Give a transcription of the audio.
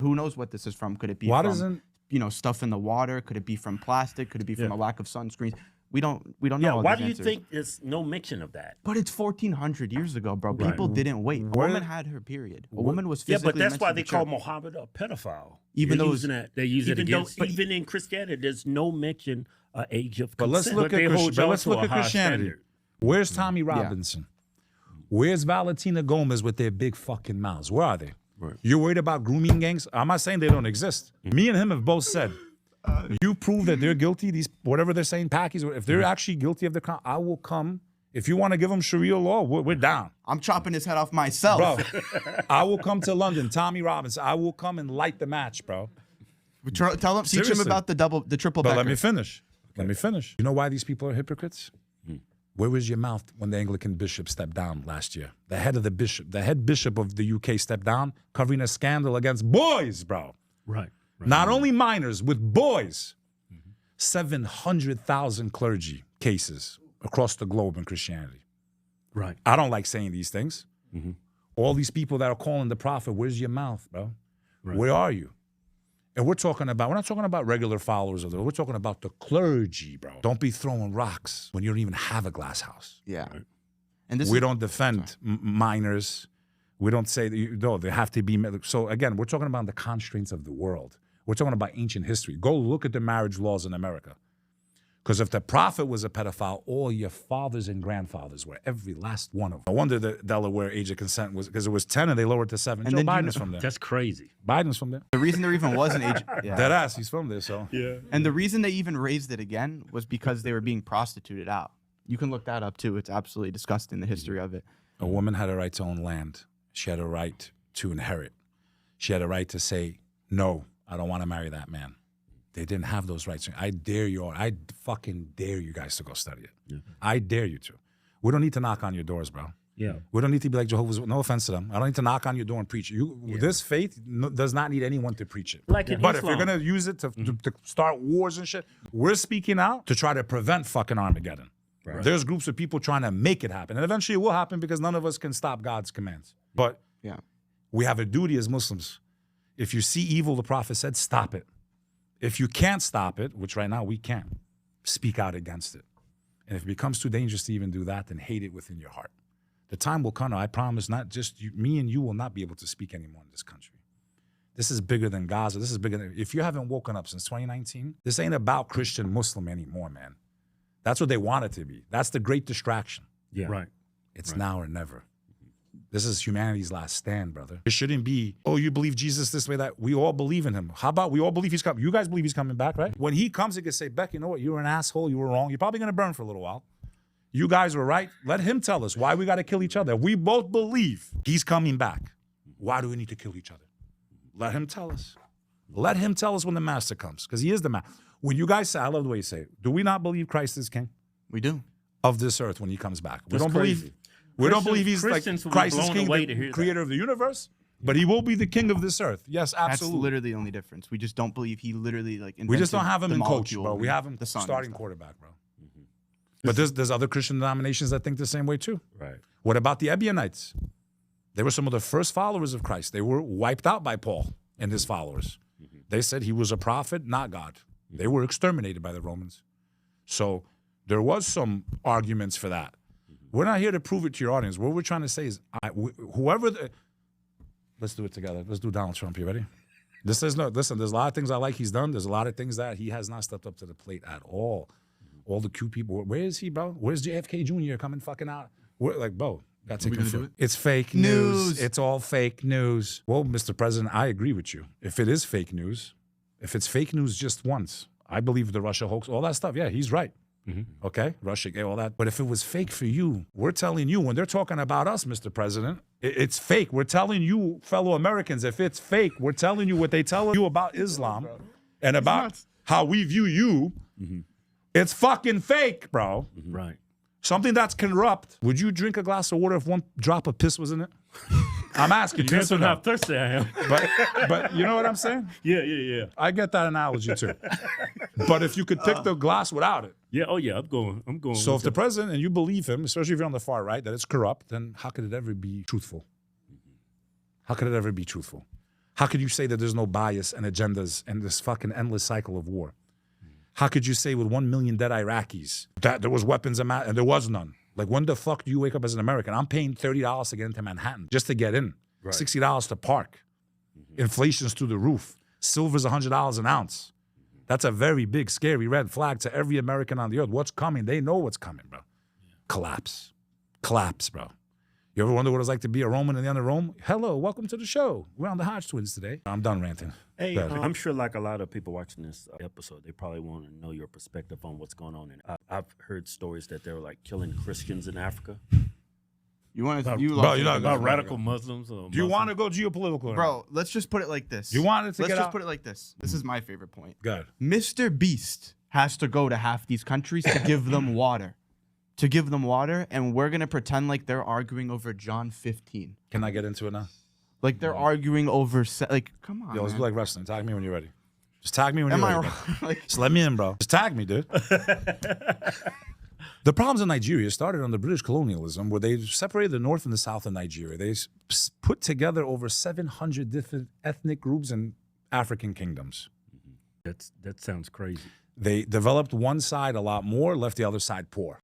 Who knows what this is from? Could it be from, stuff in the water? Could it be from plastic? Could it be from a lack of sunscreens? We don't know. Yeah, all why these do you answers. think there's no mention of that? But it's 1400 years ago, bro. People didn't wait. A woman had her period. A woman was physically but that's why they call church. Muhammad a pedophile. Even they're though using that, they use it against. Even in Christianity, there's no mention of age of consent. But let's look at Christianity. Standard. Where's Tommy Robinson? Where's Valentina Gomez with their big fucking mouths? Where are they? Right. You're worried about grooming gangs? I'm not saying they don't exist. Me and him have both said, you prove that they're guilty, these whatever they're saying, Packies, if they're actually guilty of the crime, I will come. If you want to give them Sharia law, we're down. I'm chopping his head off myself. Bro, I will come to London. Tommy Robinson, I will come and light the match, bro. Tell him, teach him about the triple But decker. let me finish. Let me finish. You know why these people are hypocrites? Where was your mouth when the Anglican bishop stepped down last year? The head bishop of the UK stepped down, covering a scandal against boys, bro. Right. Not only minors, with boys. 700,000 clergy cases across the globe in Christianity. Right. I don't like saying these things. All these people that are calling the prophet, where's your mouth, bro? Right. Where are you? And we're not talking about regular followers of the, we're talking about the clergy, bro. Don't be throwing rocks when you don't even have a glass house. Yeah. Right? And we don't defend minors. We don't say, they have to be. So again, we're talking about the constraints of the world. We're talking about ancient history. Go look at the marriage laws in America. Because if the prophet was a pedophile, all your fathers and grandfathers were, every last one of them. No wonder the Delaware age of consent was, because it was 10 and they lowered to 7. And Joe Biden's from there. That's crazy. Biden's from there. The reason there even was an age... Yeah. Dead ass, he's from there, so. Yeah. And the reason they even raised it again was because they were being prostituted out. You can look that up, too. It's absolutely disgusting, the history of it. A woman had a right to own land. She had a right to inherit. She had a right to say, no, I don't want to marry that man. They didn't have those rights. I dare you all. I fucking dare you guys to go study it. Yeah. I dare you to. We don't need to knock on your doors, bro. Yeah. We don't need to be like Jehovah's. No offense to them. I don't need to knock on your door and preach it. This faith does not need anyone to preach it. But if you're going to use it to start wars and shit, we're speaking out to try to prevent fucking Armageddon. Right. There's groups of people trying to make it happen. And eventually it will happen because none of us can stop God's commands. But we have a duty as Muslims. If you see evil, the prophet said, stop it. If you can't stop it, which right now we can't, speak out against it. And if it becomes too dangerous to even do that, then hate it within your heart. The time will come, I promise, not just you, me and you will not be able to speak anymore in this country. This is bigger than Gaza. This is bigger than, if you haven't woken up since 2019, this ain't about Christian Muslim anymore, man. That's what they want it to be. That's the great distraction. Yeah. Right. It's now or never. This is humanity's last stand, brother. It shouldn't be, oh, you believe Jesus this way, that. We all believe in him. How about we all believe he's coming? You guys believe he's coming back, right? When he comes, he can say, Beck, you know what? You were an asshole. You were wrong. You're probably going to burn for a little while. You guys were right. Let him tell us why we got to kill each other. We both believe he's coming back. Why do we need to kill each other? Let him tell us. Let him tell us when the master comes, because he is the master. When you guys say, I love the way you say it, do we not believe Christ is king? We do. Of this earth when he comes back. We don't believe. We don't believe he's like Christ is king, the creator of the universe, but he will be the king of this earth. Yes, absolutely. That's literally the only difference. We just don't believe he literally invented we just don't have him the in coach, molecule bro. We have him the sun starting quarterback, bro. But there's other Christian denominations that think the same way too. Right. What about the Ebionites? They were some of the first followers of Christ. They were wiped out by Paul and his followers. They said he was a prophet, not God. They were exterminated by the Romans. So there was some arguments for that. We're not here to prove it to your audience. What we're trying to say is, let's do it together. Let's do Donald Trump. You ready? Listen, there's a lot of things I like he's done. There's a lot of things that he has not stepped up to the plate at all. All the cute people. Where is he, bro? Where's JFK Jr. coming fucking out? Bro, that's it. It's fake news. It's all fake news. Well, Mr. President, I agree with you. If it is fake news, if it's fake news just once, I believe the Russia hoax, all that stuff. Yeah, he's right. Okay, Russia, all that. But if it was fake for you, we're telling you, when they're talking about us, Mr. President, it's fake. We're telling you, fellow Americans, if it's fake, we're telling you what they tell you about Islam and about how we view you. It's fucking fake, bro. Right. Something that's corrupt. Would you drink a glass of water if one drop of piss was in it? I'm asking you. Depends on how thirsty I am. But you know what I'm saying? Yeah. I get that analogy too. But if you could pick the glass without it. Yeah, oh yeah, I'm going. So if the president, and you believe him, especially if you're on the far right, that it's corrupt, then how could it ever be truthful? How could it ever be truthful? How could you say that there's no bias and agendas and this fucking endless cycle of war? How could you say with 1 million dead Iraqis that there was weapons and there was none? Like, when the fuck do you wake up as an American? I'm paying $30 to get into Manhattan just to get in, Right. $60 to park. Inflation's through the roof. Silver's $100 an ounce. That's a very big, scary red flag to every American on the earth. What's coming? They know what's coming, bro. Collapse. Collapse, bro. You ever wonder what it's like to be a Roman in the end of Rome? Hello, welcome to the show. We're on the Hodge Twins today. I'm done ranting. Hey, Go ahead. I'm sure like a lot of people watching this episode, they probably want to know your perspective on what's going on. I've heard stories that they were like killing Christians in Africa. You want to? Bro, you know, About radical Muslims. Or Do you Muslims. want to go geopolitical? Bro, let's just put it like this. You want it to Let's get just out? put it like this. This is my favorite point. Good. Mr. Beast has to go to half these countries to give them water. To give them water, and we're going to pretend like they're arguing over John 15. Can I get into it now? Like they're arguing over, like, come on. Yo, let's man. do like wrestling. Tag me when you're ready. Just tag me when Am you're I ready. wrong? bro. Like, Just let me in, bro. Just tag me, dude. The problems in Nigeria started under British colonialism, where they separated the north and the south of Nigeria. They put together over 700 different ethnic groups and African kingdoms. That sounds crazy. They developed one side a lot more, left the other side poor.